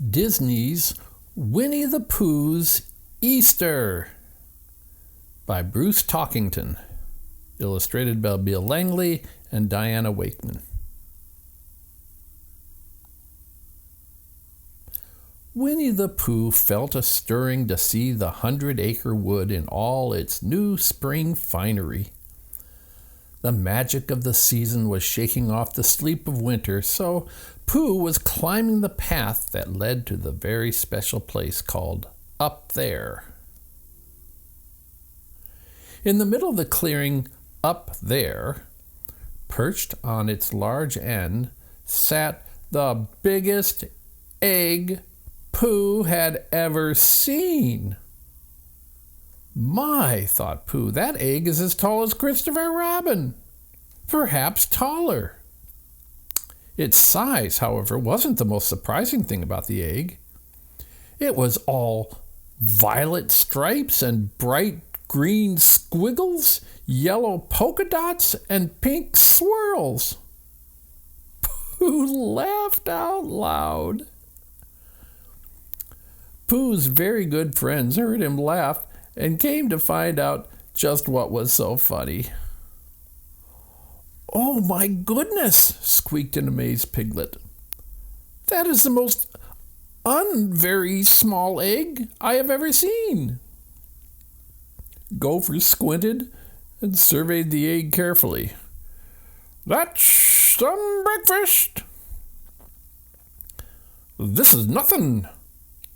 Disney's Winnie the Pooh's Easter by Bruce Talkington, illustrated by Bill Langley and Diana Wakeman. Winnie the Pooh felt a stirring to see the 100-acre wood in all its new spring finery. The magic of the season was shaking off the sleep of winter, so Pooh was climbing the path that led to the very special place called Up There. In the middle of the clearing up there, perched on its large end, sat the biggest egg Pooh had ever seen. My, thought Pooh, that egg is as tall as Christopher Robin, perhaps taller. Its size, however, wasn't the most surprising thing about the egg. It was all violet stripes and bright green squiggles, yellow polka dots, and pink swirls. Pooh laughed out loud. Pooh's very good friends heard him laugh and came to find out just what was so funny. "Oh, my goodness!" squeaked an amazed Piglet. "That is the most very small egg I have ever seen." Gopher squinted and surveyed the egg carefully. "That's some breakfast." "This is nothing,"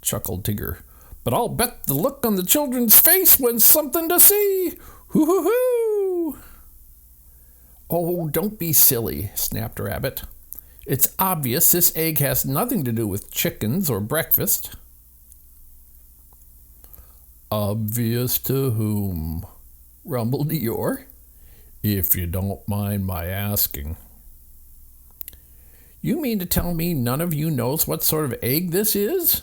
chuckled Tigger, "but I'll bet the look on the children's face was something to see. Hoo-hoo-hoo!" "Oh, don't be silly," snapped Rabbit. "It's obvious this egg has nothing to do with chickens or breakfast." "Obvious to whom?" rumbled Eeyore. "If you don't mind my asking." "You mean to tell me none of you knows what sort of egg this is?"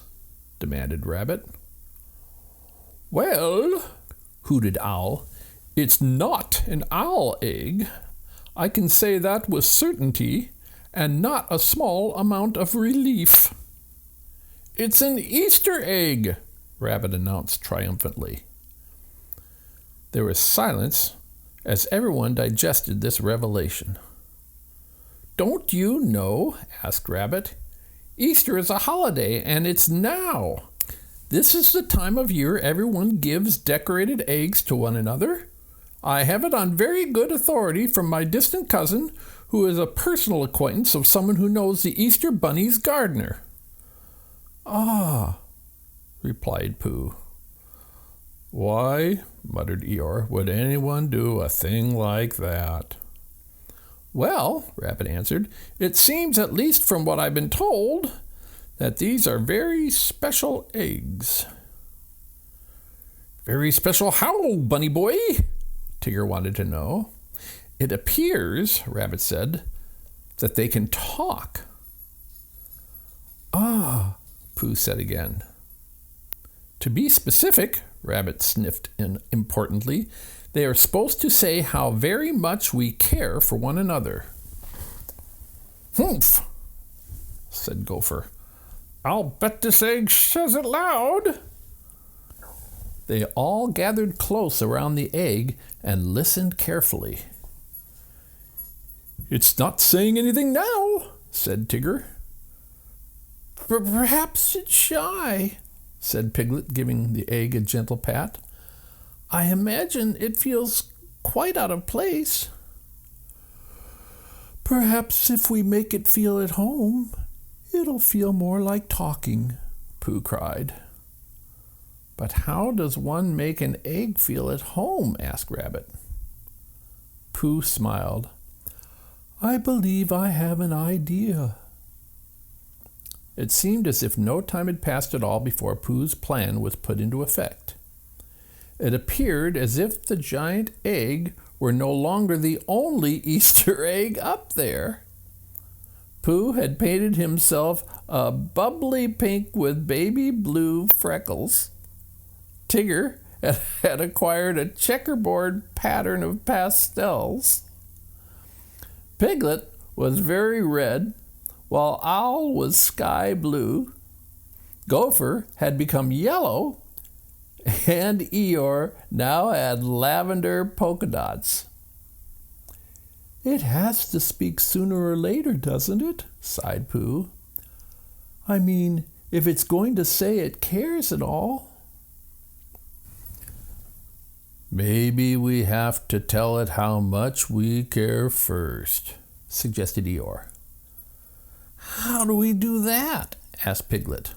demanded Rabbit. "Well," hooted Owl, "it's not an owl egg. I can say that with certainty, and not a small amount of relief." "It's an Easter egg," Rabbit announced triumphantly. There was silence as everyone digested this revelation. "Don't you know?" asked Rabbit. "Easter is a holiday, and it's now. This is the time of year everyone gives decorated eggs to one another. I have it on very good authority from my distant cousin, who is a personal acquaintance of someone who knows the Easter Bunny's gardener." "Ah," replied Pooh. "Why," muttered Eeyore, "would anyone do a thing like that?" "Well," Rabbit answered, "it seems, at least from what I've been told, that these are very special eggs." "Very special how, Bunny boy?" Tigger wanted to know. "It appears," Rabbit said, "that they can talk." "Ah," Pooh said again. "To be specific," Rabbit sniffed in importantly, "they are supposed to say how very much we care for one another." "Humph," said Gopher. "I'll bet this egg says it loud." They all gathered close around the egg and listened carefully. "It's not saying anything now," said Tigger. "Perhaps it's shy," said Piglet, giving the egg a gentle pat. "I imagine it feels quite out of place." "Perhaps if we make it feel at home, it'll feel more like talking," Pooh cried. "But how does one make an egg feel at home?" asked Rabbit. Pooh smiled. "I believe I have an idea." It seemed as if no time had passed at all before Pooh's plan was put into effect. It appeared as if the giant egg were no longer the only Easter egg up there. Pooh had painted himself a bubbly pink with baby blue freckles. Tigger had acquired a checkerboard pattern of pastels. Piglet was very red, while Owl was sky blue. Gopher had become yellow, and Eeyore now had lavender polka dots. "It has to speak sooner or later, doesn't it?" sighed Pooh. "I mean, if it's going to say it cares at all." "Maybe we have to tell it how much we care first," suggested Eeyore. "How do we do that?" asked Piglet.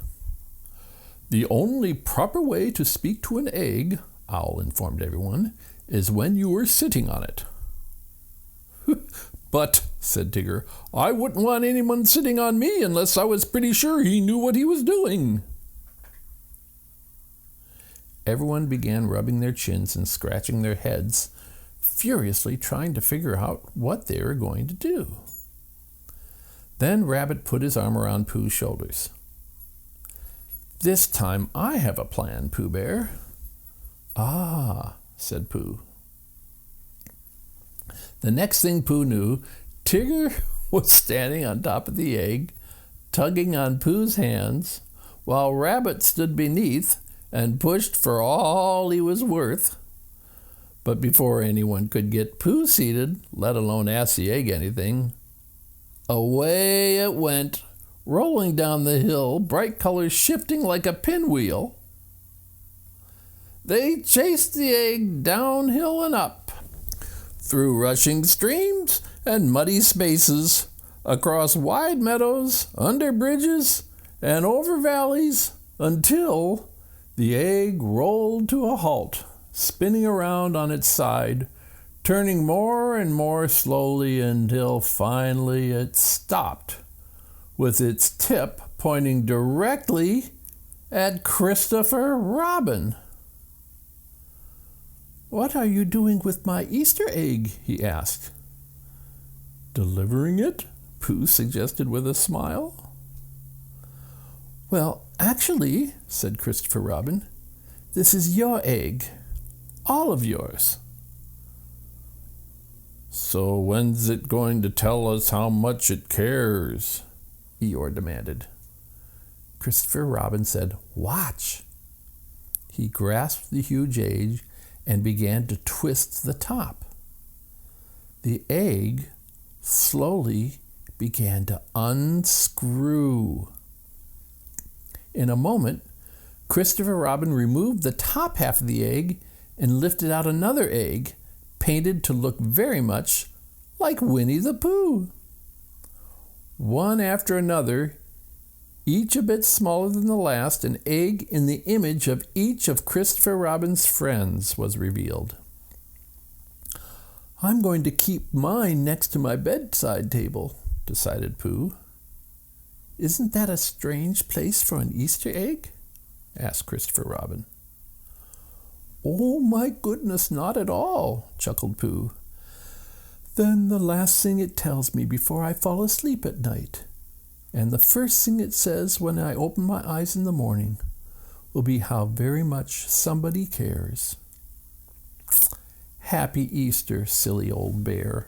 "The only proper way to speak to an egg," Owl informed everyone, "is when you are sitting on it." "But," said Tigger, "I wouldn't want anyone sitting on me unless I was pretty sure he knew what he was doing." Everyone began rubbing their chins and scratching their heads, furiously trying to figure out what they were going to do. Then Rabbit put his arm around Pooh's shoulders. "This time I have a plan, Pooh Bear." "Ah," said Pooh. The next thing Pooh knew, Tigger was standing on top of the egg, tugging on Pooh's hands, while Rabbit stood beneath and pushed for all he was worth. But before anyone could get Pooh seated, let alone ask the egg anything, away it went, rolling down the hill, bright colors shifting like a pinwheel. They chased the egg downhill and up, through rushing streams and muddy spaces, across wide meadows, under bridges, and over valleys, until the egg rolled to a halt, spinning around on its side, turning more and more slowly until finally it stopped, with its tip pointing directly at Christopher Robin. "What are you doing with my Easter egg?" he asked. "Delivering it," Pooh suggested with a smile. "Well, actually," said Christopher Robin, "this is your egg. All of yours." "So when's it going to tell us how much it cares?" Eeyore demanded. Christopher Robin said, "Watch." He grasped the huge egg and began to twist the top. The egg slowly began to unscrew. In a moment, Christopher Robin removed the top half of the egg and lifted out another egg, painted to look very much like Winnie the Pooh. One after another, each a bit smaller than the last, an egg in the image of each of Christopher Robin's friends was revealed. "I'm going to keep mine next to my bedside table," decided Pooh. "Isn't that a strange place for an Easter egg?" asked Christopher Robin. "Oh my goodness, not at all," chuckled Pooh. "Then the last thing it tells me before I fall asleep at night, and the first thing it says when I open my eyes in the morning, will be how very much somebody cares. Happy Easter, silly old bear."